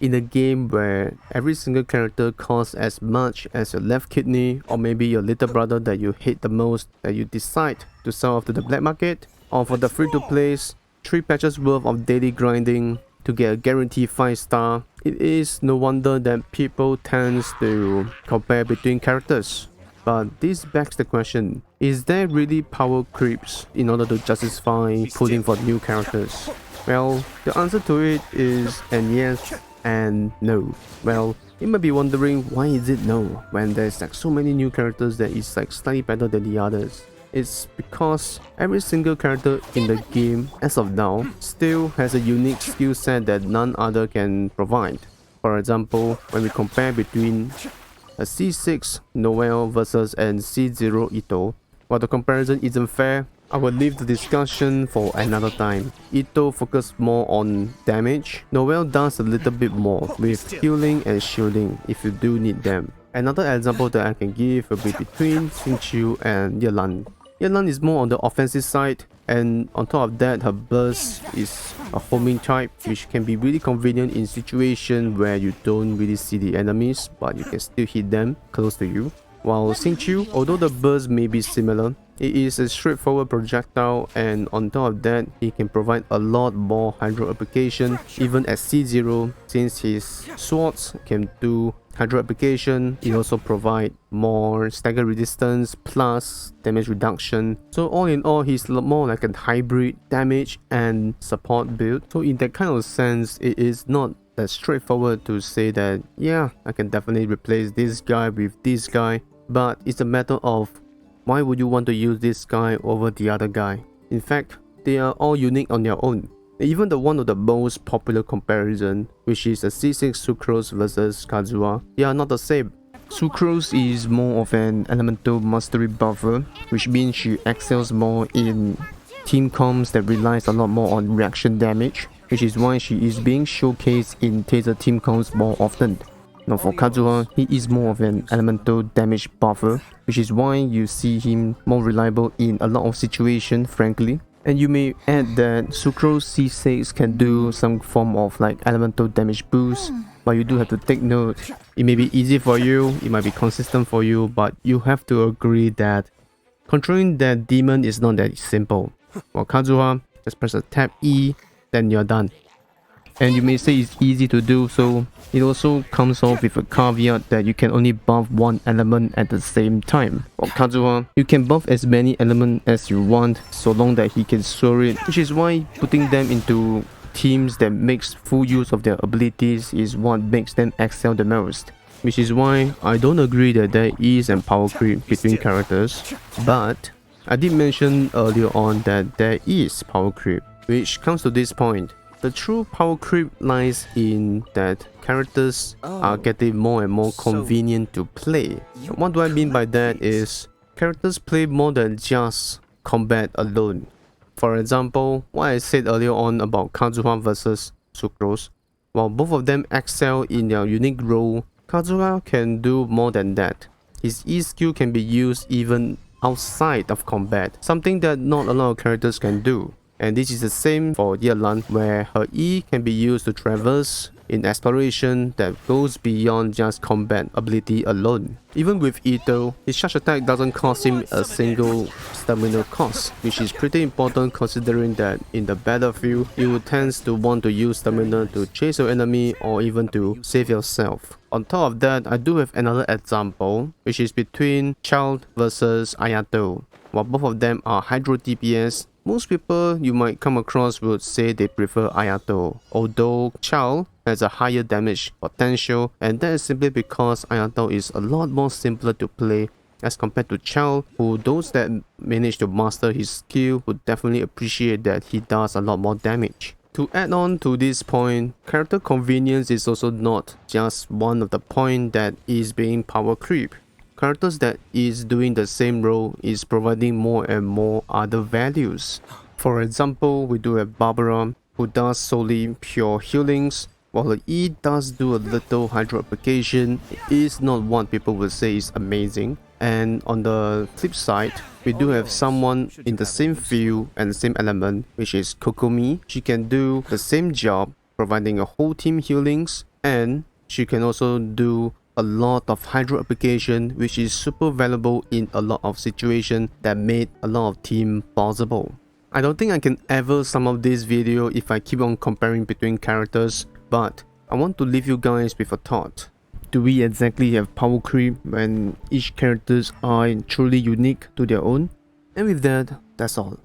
In a game where every single character costs as much as your left kidney or maybe your little brother that you hate the most that you decide to sell off to the black market, or for the free-to-plays, 3 patches worth of daily grinding to get a guaranteed 5-star, it is no wonder that people tend to compare between characters. But this begs the question, is there really power creeps in order to justify pulling for new characters? Well, the answer to it is an yes and no. Well, you might be wondering why is it no when there's like so many new characters that is like slightly better than the others. It's because every single character in the game as of now still has a unique skill set that none other can provide. For example, when we compare between a C6 Noel versus an C0 Ito, while the comparison isn't fair, I will leave the discussion for another time. Ito focuses more on damage. Noel does a little bit more with healing and shielding if you do need them. Another example that I can give will be between Xingqiu and Yelan. Yelan is more on the offensive side, and on top of that, her burst is a homing type, which can be really convenient in situations where you don't really see the enemies, but you can still hit them close to you. While Xingqiu, although the burst may be similar, it is a straightforward projectile, and on top of that, he can provide a lot more hydro application even at C0, since his swords can do hydro application. It also provides more stagger resistance plus damage reduction. So all in all, he's more like a hybrid damage and support build. So in that kind of sense, it is not that straightforward to say that yeah, I can definitely replace this guy with this guy, but it's a matter of why would you want to use this guy over the other guy. In fact, they are all unique on their own. Even the one of the most popular comparison, which is a C6 Sucrose versus Kazuha, they are not the same. Sucrose is more of an elemental mastery buffer, which means she excels more in team comps that relies a lot more on reaction damage, which is why she is being showcased in Taser team comps more often. Now for Kazuha, he is more of an elemental damage buffer, which is why you see him more reliable in a lot of situations, frankly. And you may add that Sucrose C6 can do some form of like elemental damage boost, but you do have to take note. It may be easy for you, it might be consistent for you, but you have to agree that controlling that demon is not that simple. For Kazuha, just press a tab E, then you're done. And you may say it's easy to do so, it also comes off with a caveat that you can only buff one element at the same time. For Kazuha, you can buff as many elements as you want so long that he can soar it, which is why putting them into teams that makes full use of their abilities is what makes them excel the most. Which is why I don't agree that there is a power creep between characters, but I did mention earlier on that there is power creep, which comes to this point. The true power creep lies in that characters are getting more and more convenient to play. What do I mean by that is characters play more than just combat alone. For example, what I said earlier on about Kazuha versus Sucrose, while both of them excel in their unique role, Kazuha can do more than that. His E skill can be used even outside of combat, something that not a lot of characters can do. And this is the same for Yelan, where her E can be used to traverse in exploration that goes beyond just combat ability alone. Even with Ito, his charge attack doesn't cost him a single stamina cost, which is pretty important considering that in the battlefield, you would tend to want to use stamina to chase your enemy or even to save yourself. On top of that, I do have another example, which is between Child versus Ayato. While both of them are Hydro DPS, most people you might come across would say they prefer Ayato, although Chao has a higher damage potential, and that is simply because Ayato is a lot more simpler to play as compared to Chao, who those that manage to master his skill would definitely appreciate that he does a lot more damage. To add on to this point, character convenience is also not just one of the points that is being power creep. Characters that is doing the same role is providing more and more other values. For example, we do have Barbara, who does solely pure healings, while her E does do a little hydro application. It is not what people would say is amazing. And on the flip side, we do have someone in the same field and the same element, which is Kokomi. She can do the same job, providing a whole team healings, And she can also do a lot of hydro application, which is super valuable in a lot of situations that made a lot of team possible. I don't think I can ever sum up this video if I keep on comparing between characters, but I want to leave you guys with a thought. Do we exactly have power creep when each characters are truly unique to their own? And with that, that's all.